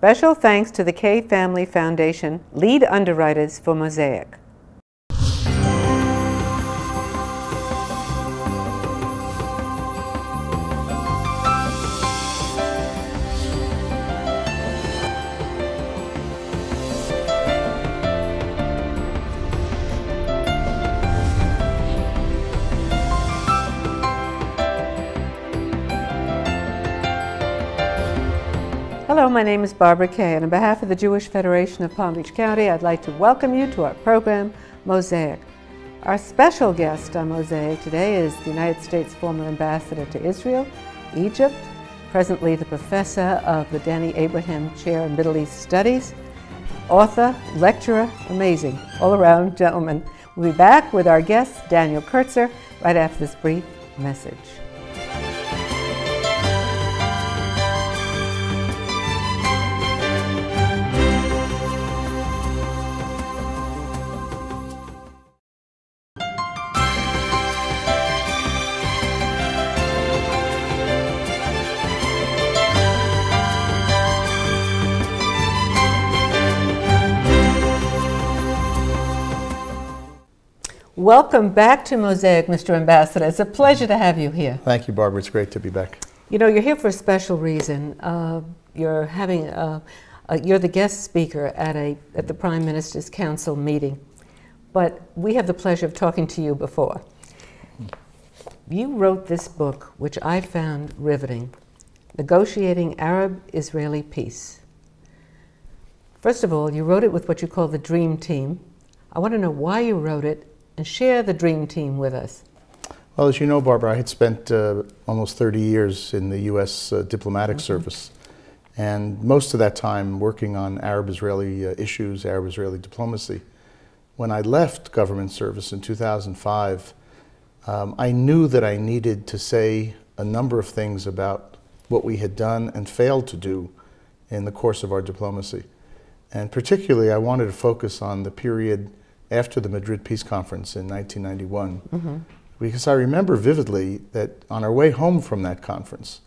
Special thanks to the K Family Foundation, lead underwriters for Mosaic. Hello, my name is Barbara Kay, and on behalf of the Jewish Federation of Palm Beach County, I'd like to welcome you to our program, Mosaic. Our special guest on Mosaic today is the United States former ambassador to Israel, Egypt, presently the professor of the Danny Abraham Chair in Middle East Studies, author, lecturer, amazing, all-around gentleman. We'll be back with our guest, Daniel Kurtzer, right after this brief message. Welcome back to Mosaic, Mr. Ambassador. It's a pleasure to have you here. Thank you, Barbara. It's great to be back. You know, you're here for a special reason. You're the guest speaker at the Prime Minister's Council meeting, but we have the pleasure of talking to you before. You wrote this book, which I found riveting, Negotiating Arab-Israeli Peace. First of all, you wrote it with what you call the Dream Team. I want to know why you wrote it, and share the Dream Team with us. Well, as you know, Barbara, I had spent almost 30 years in the U.S. diplomatic service, and most of that time working on Arab-Israeli issues, Arab-Israeli diplomacy. When I left government service in 2005, I knew that I needed to say a number of things about what we had done and failed to do in the course of our diplomacy. And particularly, I wanted to focus on the period after the Madrid Peace Conference in 1991, because I remember vividly that on our way home from that conference,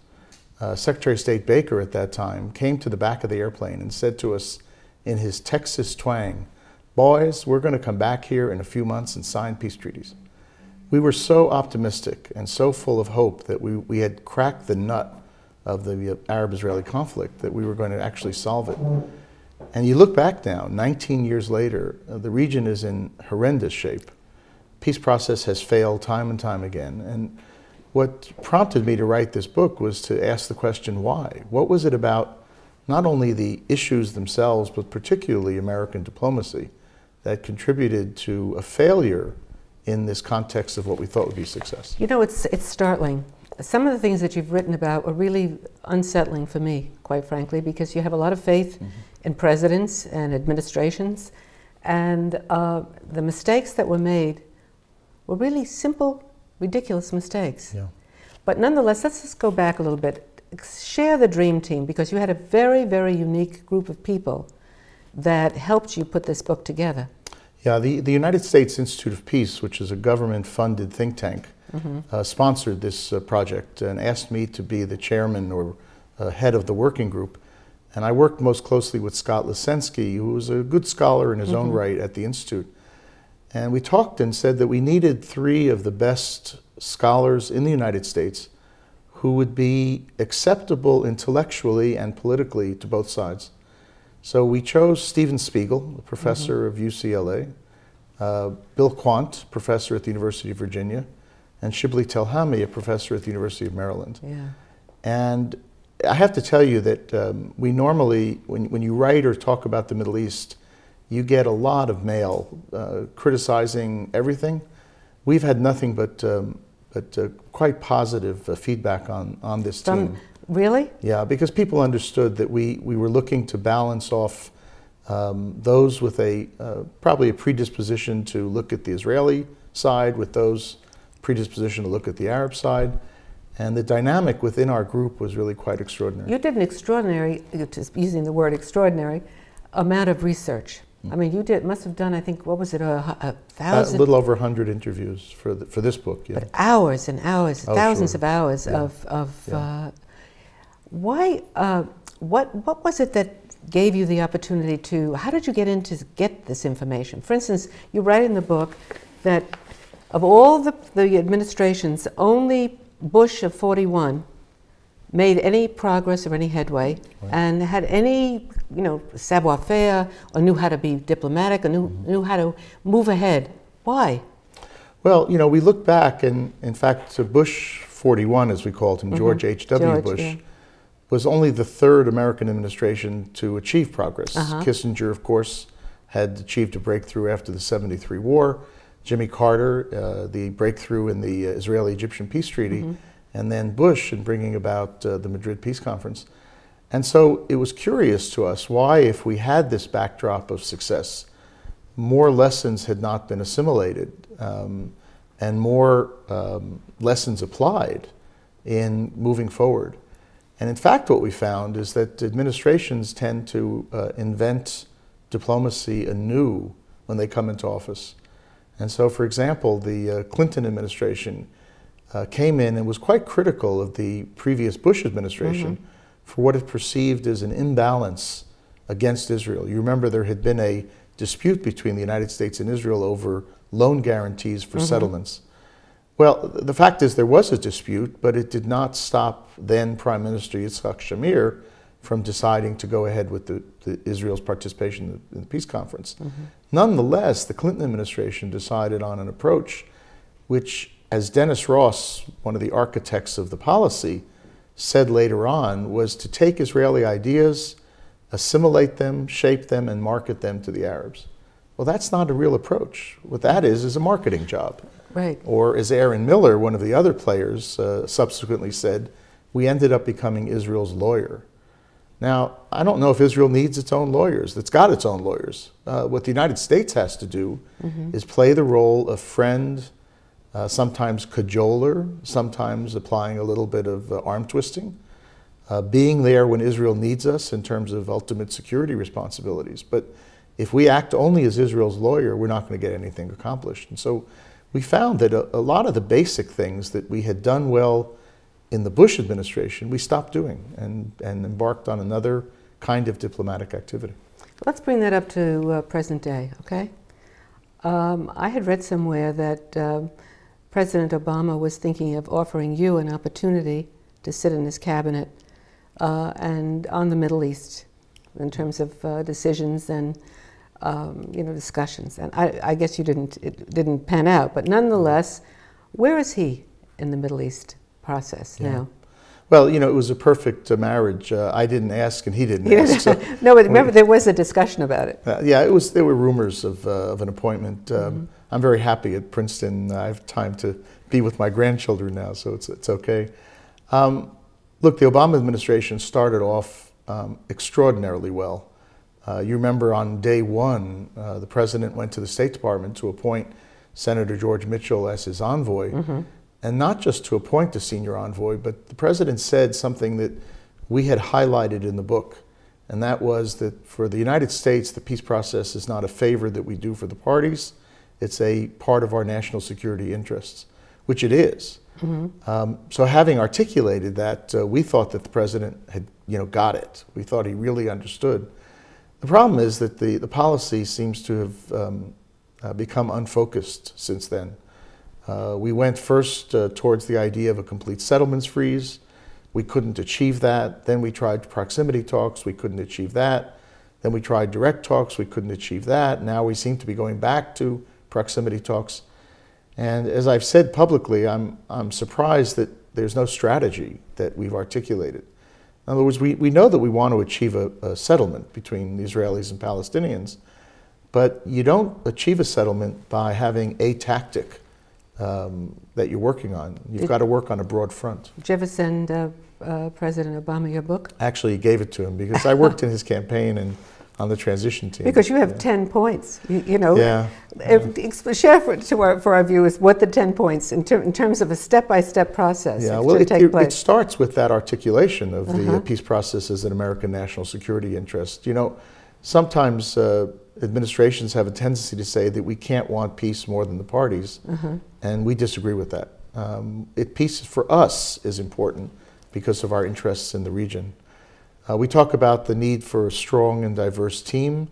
Secretary of State Baker at that time came to the back of the airplane and said to us in his Texas twang, "Boys, we're going to come back here in a few months and sign peace treaties." We were so optimistic and so full of hope that we had cracked the nut of the Arab-Israeli conflict, that we were going to actually solve it. And you look back now, 19 years later, the region is in horrendous shape. Peace process has failed time and time again. And what prompted me to write this book was to ask the question, why? What was it about not only the issues themselves, but particularly American diplomacy, that contributed to a failure in this context of what we thought would be success? You know, it's startling. Some of the things that you've written about are really unsettling for me, quite frankly, because you have a lot of faith in presidents and administrations, and the mistakes that were made were really simple, ridiculous mistakes. Yeah. But nonetheless, let's just go back a little bit. Share the Dream Team, because you had a very, very unique group of people that helped you put this book together. Yeah, the United States Institute of Peace, which is a government-funded think tank, sponsored this project and asked me to be the chairman or head of the working group. And I worked most closely with Scott Lisenski, who was a good scholar in his own right at the Institute. And we talked and said that we needed 3 of the best scholars in the United States who would be acceptable intellectually and politically to both sides. So we chose Steven Spiegel, a professor of UCLA, Bill Quandt, professor at the University of Virginia, and Shibli Telhami, a professor at the University of Maryland. Yeah. And I have to tell you that we normally, when you write or talk about the Middle East, you get a lot of mail criticizing everything. We've had nothing but quite positive feedback on this team. Really? Yeah, because people understood that we were looking to balance off those with probably a predisposition to look at the Israeli side with those predisposition to look at the Arab side. And the dynamic within our group was really quite extraordinary. You did an extraordinary, using the word extraordinary, amount of research. I mean, you must have done, I think, what was it, 1,000? A little over 100 interviews for this book, yeah. But hours and hours, thousands of hours of yeah. Why, what was it that gave you the opportunity to, how did you get this information? For instance, you write in the book that of all the administrations, only Bush of 41 made any progress or any headway, and had any, savoir-faire, or knew how to be diplomatic, or knew how to move ahead. Why? Well, we look back, and in fact, Bush 41, as we called him, George H.W. Bush, was only the third American administration to achieve progress. Kissinger, of course, had achieved a breakthrough after the '73 war. Jimmy Carter, the breakthrough in the Israeli-Egyptian peace treaty, and then Bush in bringing about the Madrid Peace Conference. And so it was curious to us why, if we had this backdrop of success, more lessons had not been assimilated and more lessons applied in moving forward. And in fact, what we found is that administrations tend to invent diplomacy anew when they come into office. And so, for example, the Clinton administration came in and was quite critical of the previous Bush administration for what it perceived as an imbalance against Israel. You remember there had been a dispute between the United States and Israel over loan guarantees for settlements. Well, the fact is there was a dispute, but it did not stop then Prime Minister Yitzhak Shamir from deciding to go ahead with Israel's participation in the peace conference. Nonetheless, the Clinton administration decided on an approach which, as Dennis Ross, one of the architects of the policy, said later on, was to take Israeli ideas, assimilate them, shape them, and market them to the Arabs. Well, that's not a real approach. What that is a marketing job. Right. Or as Aaron Miller, one of the other players, subsequently said, we ended up becoming Israel's lawyer. Now, I don't know if Israel needs its own lawyers. It's got its own lawyers. What the United States has to do is play the role of friend, sometimes cajoler, sometimes applying a little bit of arm twisting, being there when Israel needs us in terms of ultimate security responsibilities. But if we act only as Israel's lawyer, we're not going to get anything accomplished. And so we found that a lot of the basic things that we had done well in the Bush administration, we stopped doing and embarked on another kind of diplomatic activity. Let's bring that up to present day, okay? I had read somewhere that President Obama was thinking of offering you an opportunity to sit in his cabinet and on the Middle East in terms of decisions and discussions. And I guess it didn't pan out, but nonetheless, where is he in the Middle East process now? Well, it was a perfect marriage. I didn't ask, and he didn't ask. So no, but remember, there was a discussion about it. There were rumors of an appointment. I'm very happy at Princeton. I have time to be with my grandchildren now, so it's okay. Look, the Obama administration started off extraordinarily well. You remember on day one, the president went to the State Department to appoint Senator George Mitchell as his envoy. And not just to appoint a senior envoy, but the president said something that we had highlighted in the book, and that was that for the United States, the peace process is not a favor that we do for the parties. It's a part of our national security interests, which it is. So having articulated that, we thought that the president had got it. We thought he really understood. The problem is that the policy seems to have become unfocused since then. We went first towards the idea of a complete settlements freeze. We couldn't achieve that. Then we tried proximity talks. We couldn't achieve that. Then we tried direct talks. We couldn't achieve that. Now we seem to be going back to proximity talks. And as I've said publicly, I'm surprised that there's no strategy that we've articulated. In other words, we know that we want to achieve a settlement between the Israelis and Palestinians, but you don't achieve a settlement by having a tactic that you're working on. You've got to work on a broad front. Did you ever send President Obama your book? Actually, he gave it to him because I worked in his campaign and on the transition team. Because you have 10 points, Yeah. Share for our viewers what the 10 points in terms of a step-by-step process. Yeah, well, it starts with that articulation of the peace process as an American national security interest. Sometimes administrations have a tendency to say that we can't want peace more than the parties, and we disagree with that. Peace for us is important because of our interests in the region. We talk about the need for a strong and diverse team.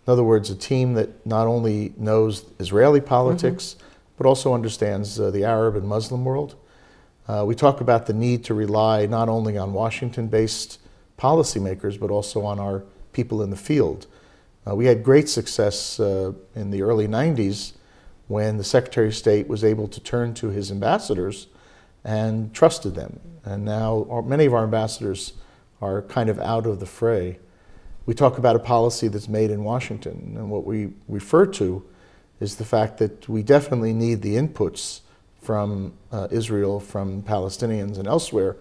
In other words, a team that not only knows Israeli politics, but also understands the Arab and Muslim world. We talk about the need to rely not only on Washington-based policymakers, but also on our people in the field. We had great success in the early 90s when the Secretary of State was able to turn to his ambassadors and trusted them. And now many of our ambassadors are kind of out of the fray. We talk about a policy that's made in Washington, and what we refer to is the fact that we definitely need the inputs from Israel, from Palestinians and elsewhere,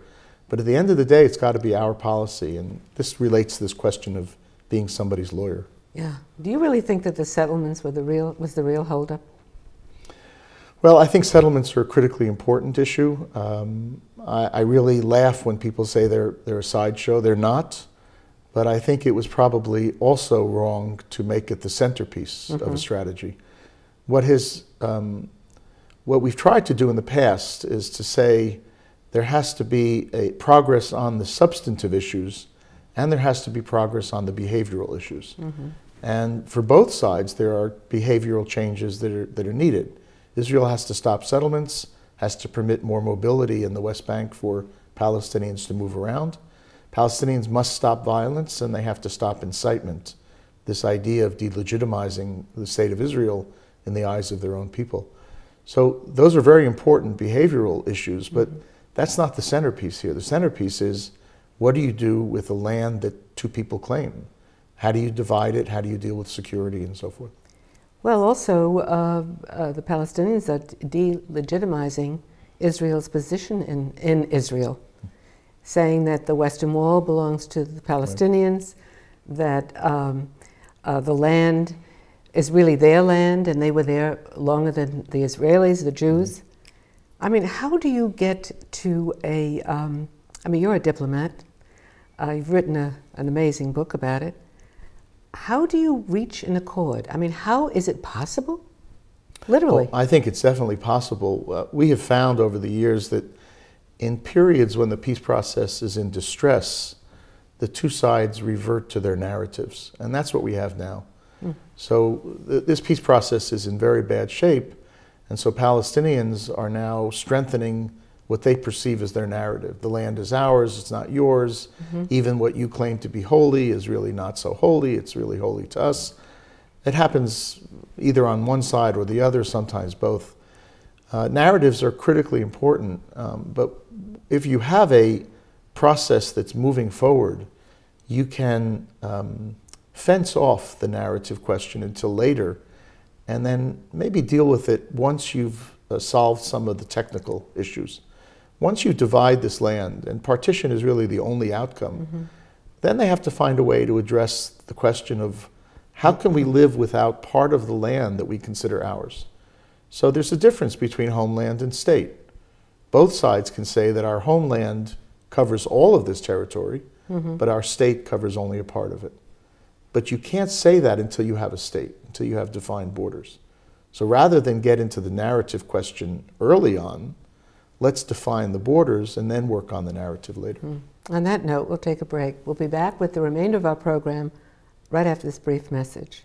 but at the end of the day, it's got to be our policy, and this relates to this question of being somebody's lawyer. Yeah. Do you really think that the settlements was the real holdup? Well, I think settlements are a critically important issue. I really laugh when people say they're a sideshow. They're not. But I think it was probably also wrong to make it the centerpiece of a strategy. What we've tried to do in the past is to say there has to be a progress on the substantive issues, and there has to be progress on the behavioral issues. And for both sides, there are behavioral changes that are needed. Israel has to stop settlements, has to permit more mobility in the West Bank for Palestinians to move around. Palestinians must stop violence, and they have to stop incitement, this idea of delegitimizing the state of Israel in the eyes of their own people. So those are very important behavioral issues, but that's not the centerpiece here. The centerpiece is, what do you do with the land that two people claim? How do you divide it? How do you deal with security and so forth? Well, also, the Palestinians are delegitimizing Israel's position in Israel, saying that the Western Wall belongs to the Palestinians, that the land is really their land, and they were there longer than the Israelis, the Jews. I mean, how do you get to a, I mean, you're a diplomat. You've written an amazing book about it. How do you reach an accord? I mean, how is it possible? Literally. Well, I think it's definitely possible. We have found over the years that in periods when the peace process is in distress, the two sides revert to their narratives. And that's what we have now. So this peace process is in very bad shape. And so Palestinians are now strengthening what they perceive as their narrative. The land is ours, it's not yours. Even what you claim to be holy is really not so holy, it's really holy to us. It happens either on one side or the other, sometimes both. Narratives are critically important, but if you have a process that's moving forward, you can fence off the narrative question until later, and then maybe deal with it once you've solved some of the technical issues. Once you divide this land, and partition is really the only outcome, then they have to find a way to address the question of how can we live without part of the land that we consider ours? So there's a difference between homeland and state. Both sides can say that our homeland covers all of this territory, but our state covers only a part of it. But you can't say that until you have a state, until you have defined borders. So rather than get into the narrative question early on, let's define the borders and then work on the narrative later. On that note, we'll take a break. We'll be back with the remainder of our program right after this brief message.